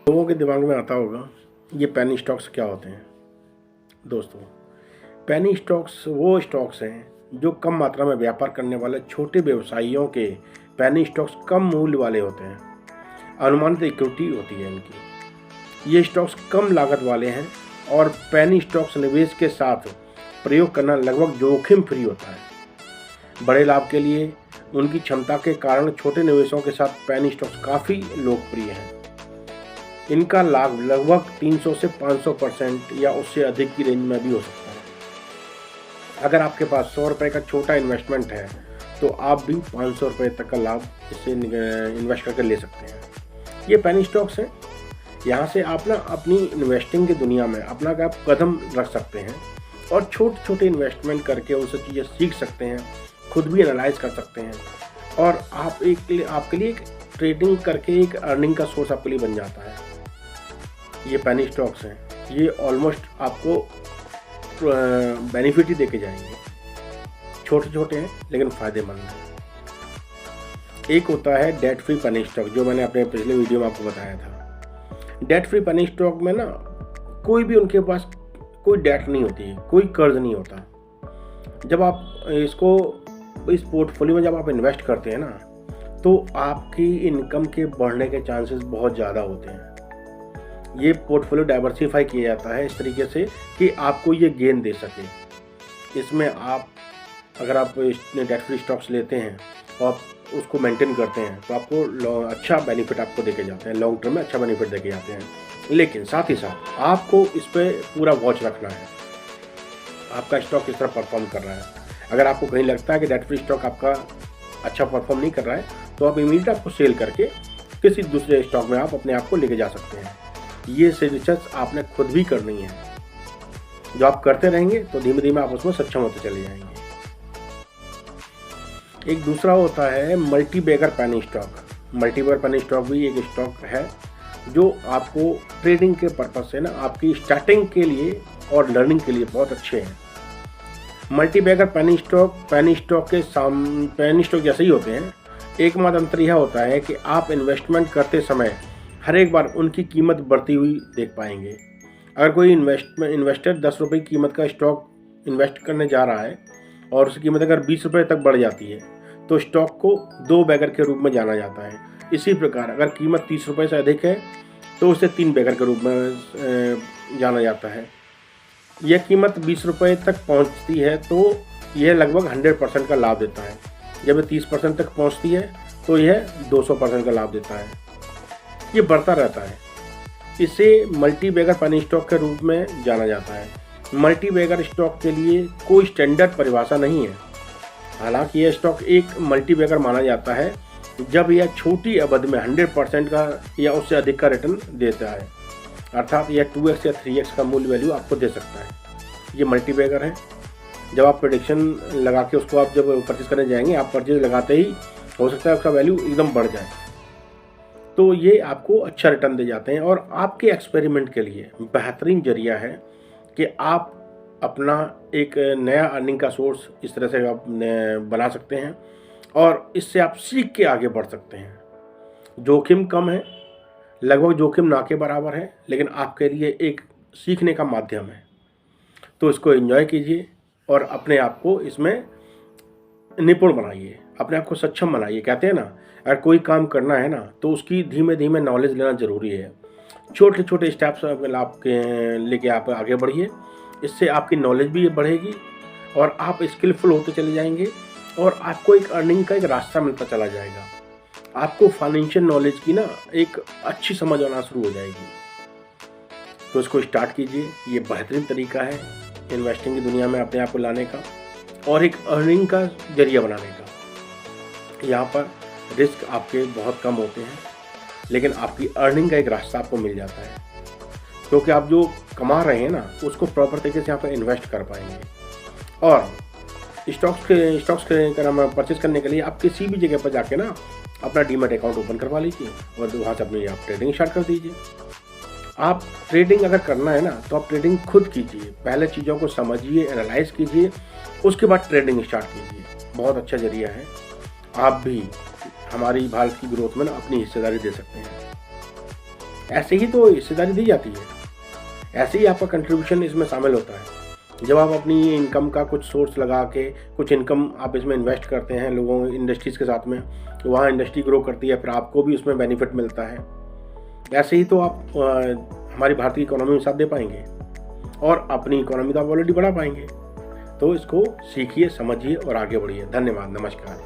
लोगों के दिमाग में आता होगा ये पेनी स्टॉक्स क्या होते हैं। दोस्तों, पेनी स्टॉक्स वो स्टॉक्स हैं जो कम मात्रा में व्यापार करने वाले छोटे व्यवसायियों के पेनी स्टॉक्स कम मूल्य वाले होते हैं। अनुमानित इक्विटी होती है इनकी। ये स्टॉक्स कम लागत वाले हैं और पेनी स्टॉक्स निवेश के साथ प्रयोग करना लगभग जोखिम फ्री होता है। बड़े लाभ के लिए उनकी क्षमता के कारण छोटे निवेशों के साथ पेनी स्टॉक्स काफ़ी लोकप्रिय हैं। इनका लाभ लगभग 300 से 500% या उससे अधिक की रेंज में भी हो सकता है। अगर आपके पास 100 रुपये का छोटा इन्वेस्टमेंट है तो आप भी 500 रुपये तक का लाभ इससे इन्वेस्ट करके ले सकते हैं। ये पेनी स्टॉक्स हैं। यहाँ से आप ना अपनी इन्वेस्टिंग की दुनिया में अपना आप कदम रख सकते हैं और छोटे छोटे इन्वेस्टमेंट करके उनसे चीज़ें सीख सकते हैं, खुद भी एनालाइज कर सकते हैं और आपके लिए एक ट्रेडिंग करके एक अर्निंग का सोर्स आपके लिए बन जाता है। ये पेनी स्टॉक्स हैं, ये ऑलमोस्ट आपको बेनिफिट ही देके जाएंगे। छोटे छोटे हैं लेकिन फ़ायदेमंद हैं। एक होता है डेट फ्री पेनी स्टॉक, जो मैंने अपने पिछले वीडियो में आपको बताया था। डेट फ्री पेनी स्टॉक में ना कोई भी उनके पास कोई डेट नहीं होती है, कोई कर्ज नहीं होता। जब आप इस पोर्टफोलियो में जब आप इन्वेस्ट करते हैं ना तो आपकी इनकम के बढ़ने के चांसेस बहुत ज़्यादा होते हैं। ये पोर्टफोलियो डाइवर्सिफाई किया जाता है इस तरीके से कि आपको ये गेन दे सके। इसमें अगर आप डेट फ्री स्टॉक्स लेते हैं और उसको मेंटेन करते हैं तो आपको अच्छा बेनिफिट आपको देके जाते हैं, लॉन्ग टर्म में अच्छा बेनिफिट देके जाते हैं। लेकिन साथ ही साथ आपको इस पर पूरा वॉच रखना है, आपका स्टॉक किस तरह परफॉर्म कर रहा है। अगर आपको कहीं लगता है कि डेट फ्री स्टॉक आपका अच्छा परफॉर्म नहीं कर रहा है तो आप इमीडिएट आपको सेल करके किसी दूसरे स्टॉक में आप अपने आप को लेके जा सकते हैं। ये रिसर्च आपने खुद भी करनी है। जो आप करते रहेंगे तो धीमे धीमे आप उसमें सक्षम होते चले जाएंगे। एक दूसरा होता है multi bagger penny stock. Multi bagger penny stock भी एक स्टॉक है जो आपको ट्रेडिंग के पर्पज से ना आपकी स्टार्टिंग के लिए और लर्निंग के लिए बहुत अच्छे हैं। मल्टी बैगर पेनी स्टॉक जैसे ही होते हैं। एकमात्र अंतर यह होता है कि आप इन्वेस्टमेंट करते समय हर एक बार उनकी कीमत बढ़ती हुई देख पाएंगे। अगर कोई इन्वेस्टर 10 रुपये की कीमत का स्टॉक इन्वेस्ट करने जा रहा है और उसकी कीमत अगर 20 रुपये तक बढ़ जाती है तो स्टॉक को 2 बैगर के रूप में जाना जाता है। इसी प्रकार अगर कीमत 30 रुपये से अधिक है तो उसे 3 बैगर के रूप में जाना जाता है। यह कीमत 20 रुपये तक पहुंचती है तो यह लगभग 100% का लाभ देता है। जब यह 30% तक पहुंचती है तो यह 200% का लाभ देता है। ये बढ़ता रहता है। इसे मल्टी बैगर पेनी स्टॉक के रूप में जाना जाता है। मल्टी बैगर स्टॉक के लिए कोई स्टैंडर्ड परिभाषा नहीं है। हालांकि यह स्टॉक एक मल्टी बैगर माना जाता है जब यह छोटी अवधि में 100% का या उससे अधिक का रिटर्न देता है, अर्थात यह 2x या 3x का मूल्य वैल्यू आपको दे सकता है। ये मल्टी बैगर है। जब आप प्रेडिक्शन लगा के उसको आप जब परचेज करने जाएंगे, आप परचेज लगाते ही हो सकता है उसका वैल्यू एकदम बढ़ जाए, तो ये आपको अच्छा रिटर्न दे जाते हैं और आपके एक्सपेरिमेंट के लिए बेहतरीन जरिया है कि आप अपना एक नया अर्निंग का सोर्स इस तरह से आप बना सकते हैं और इससे आप सीख के आगे बढ़ सकते हैं। जोखिम कम है, लगभग जोखिम ना के बराबर है, लेकिन आपके लिए एक सीखने का माध्यम है। तो इसको एंजॉय कीजिए और अपने आप को इसमें निपुण बनाइए, अपने आप को सक्षम बनाइए। कहते हैं ना, अगर कोई काम करना है ना तो उसकी धीमे धीमे नॉलेज लेना ज़रूरी है। छोटे छोटे स्टेप्स आप लेके आप आगे बढ़िए। इससे आपकी नॉलेज भी बढ़ेगी और आप स्किलफुल होते चले जाएंगे और आपको एक अर्निंग का एक रास्ता मिलता चला जाएगा। आपको फाइनेंशियल नॉलेज की ना एक अच्छी समझ आना शुरू हो जाएगी। तो इसको स्टार्ट कीजिए। ये बेहतरीन तरीका है इन्वेस्टिंग की दुनिया में अपने आप को लाने का और एक अर्निंग का जरिया बनाने का। यहाँ पर रिस्क आपके बहुत कम होते हैं, लेकिन आपकी अर्निंग का एक रास्ता आपको मिल जाता है, क्योंकि आप जो कमा रहे हैं ना उसको प्रॉपर तरीके से यहाँ पर इन्वेस्ट कर पाएंगे। और स्टॉक्स परचेज करने के लिए आप किसी भी जगह पर जाके ना अपना डीमैट अकाउंट ओपन करवा लीजिए और वहाँ से अपनी आप ट्रेडिंग स्टार्ट कर दीजिए। आप ट्रेडिंग अगर करना है ना तो आप ट्रेडिंग खुद कीजिए। पहले चीज़ों को समझिए, एनालाइज कीजिए, उसके बाद ट्रेडिंग स्टार्ट कीजिए। बहुत अच्छा जरिया है। आप भी हमारी भारत की ग्रोथ में ना अपनी हिस्सेदारी दे सकते हैं। ऐसे ही तो हिस्सेदारी दी जाती है, ऐसे ही आपका कंट्रीब्यूशन इसमें शामिल होता है। जब आप अपनी इनकम का कुछ सोर्स लगा के कुछ इनकम आप इसमें इन्वेस्ट करते हैं लोगों इंडस्ट्रीज़ के साथ में, वहाँ इंडस्ट्री ग्रो करती है, फिर आपको भी उसमें बेनिफिट मिलता है। ऐसे ही तो आप हमारी भारतीय इकोनॉमी में साथ दे पाएंगे और अपनी इकोनॉमी तो आप ऑलरेडी बढ़ा पाएंगे। तो इसको सीखिए, समझिए और आगे बढ़िए। धन्यवाद, नमस्कार।